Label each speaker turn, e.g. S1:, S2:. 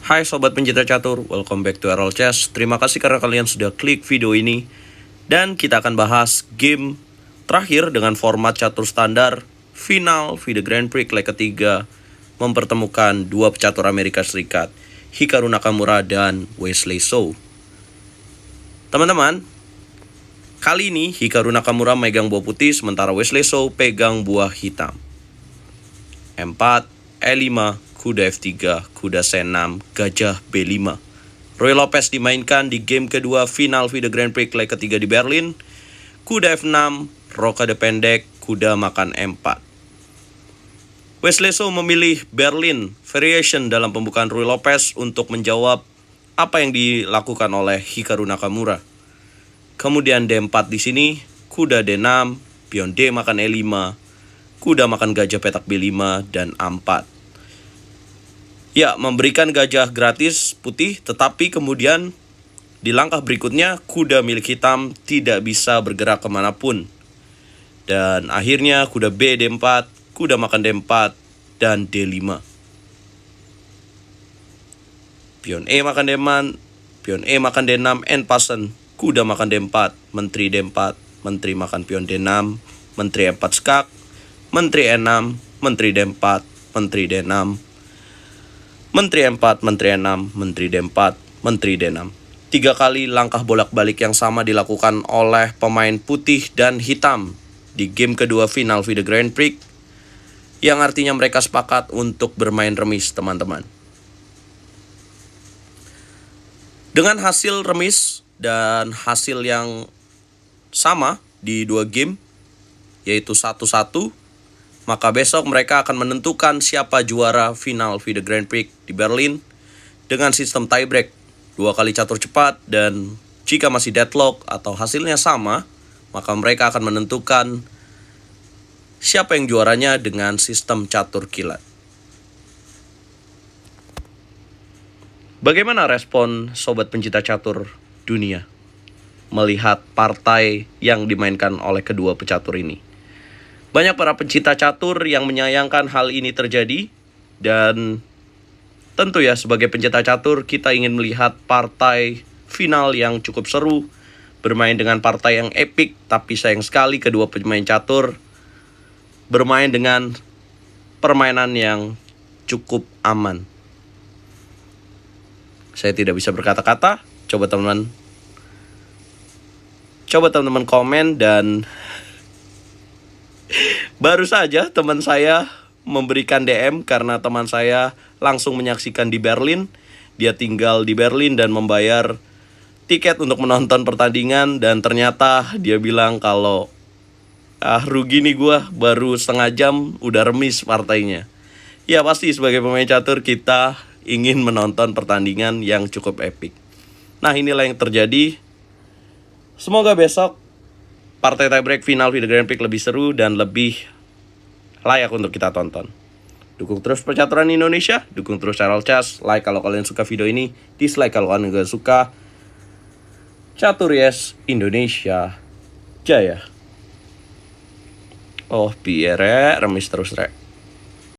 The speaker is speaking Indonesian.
S1: Hai sobat pencinta catur, welcome back to RL Chess. Terima kasih karena kalian sudah klik video ini. Dan kita akan bahas game terakhir dengan format catur standar final The Grand Prix leg ketiga, mempertemukan dua pecatur Amerika Serikat, Hikaru Nakamura dan Wesley So. Teman-teman, kali ini Hikaru Nakamura megang buah putih sementara Wesley So pegang buah hitam. E4, E5, kuda F3, kuda C6, gajah B5. Ruy Lopez dimainkan di game kedua final The Grand Prix leg ketiga di Berlin. Kuda F6, rokade pendek, kuda makan E4. Wesley So memilih Berlin variation dalam pembukaan Ruy Lopez untuk menjawab apa yang dilakukan oleh Hikaru Nakamura. Kemudian D4 di sini, kuda D6, pion D makan E5, kuda makan gajah petak B5 dan A4. Ya, memberikan gajah gratis putih, tetapi kemudian di langkah berikutnya kuda milik hitam tidak bisa bergerak kemanapun. Dan akhirnya kuda B D4, kuda makan D4, dan D5. Pion E makan D4, pion E makan D6, end pasen, kuda makan D4, menteri D4, menteri makan pion D6, menteri E4 skak, menteri E6, menteri D4, menteri D6, menteri E4, menteri E6, menteri D4, menteri D6. 3 kali langkah bolak-balik yang sama dilakukan oleh pemain putih dan hitam di game kedua final The Grand Prix, yang artinya mereka sepakat untuk bermain remis, teman-teman. Dengan hasil remis dan hasil yang sama di 2 game, yaitu 1-1, maka besok mereka akan menentukan siapa juara final The Grand Prix di Berlin dengan sistem tiebreak 2 kali catur cepat, dan jika masih deadlock atau hasilnya sama, maka mereka akan menentukan siapa yang juaranya dengan sistem catur kilat. Bagaimana respon sobat pencinta catur dunia melihat partai yang dimainkan oleh kedua pecatur ini? Banyak para pencinta catur yang menyayangkan hal ini terjadi, dan tentu ya sebagai pencinta catur kita ingin melihat partai final yang cukup seru, bermain dengan partai yang epik, tapi sayang sekali kedua pemain catur bermain dengan permainan yang cukup aman. Saya tidak bisa berkata-kata, coba teman-teman komen. Dan baru saja teman saya memberikan DM karena teman saya langsung menyaksikan di Berlin. Dia tinggal di Berlin dan membayar tiket untuk menonton pertandingan, dan ternyata dia bilang kalau rugi nih gue, baru setengah jam udah remis partainya. Ya pasti sebagai pemain catur kita ingin menonton pertandingan yang cukup epik. Nah, inilah yang terjadi. Semoga besok partai tiebreak final The Grand Prix lebih seru dan lebih layak untuk kita tonton. Dukung terus percaturan Indonesia, dukung terus RL Chess, like kalau kalian suka video ini, dislike kalau kalian gak suka. Catur yes, Indonesia jaya. Oh, biar remis terus rek.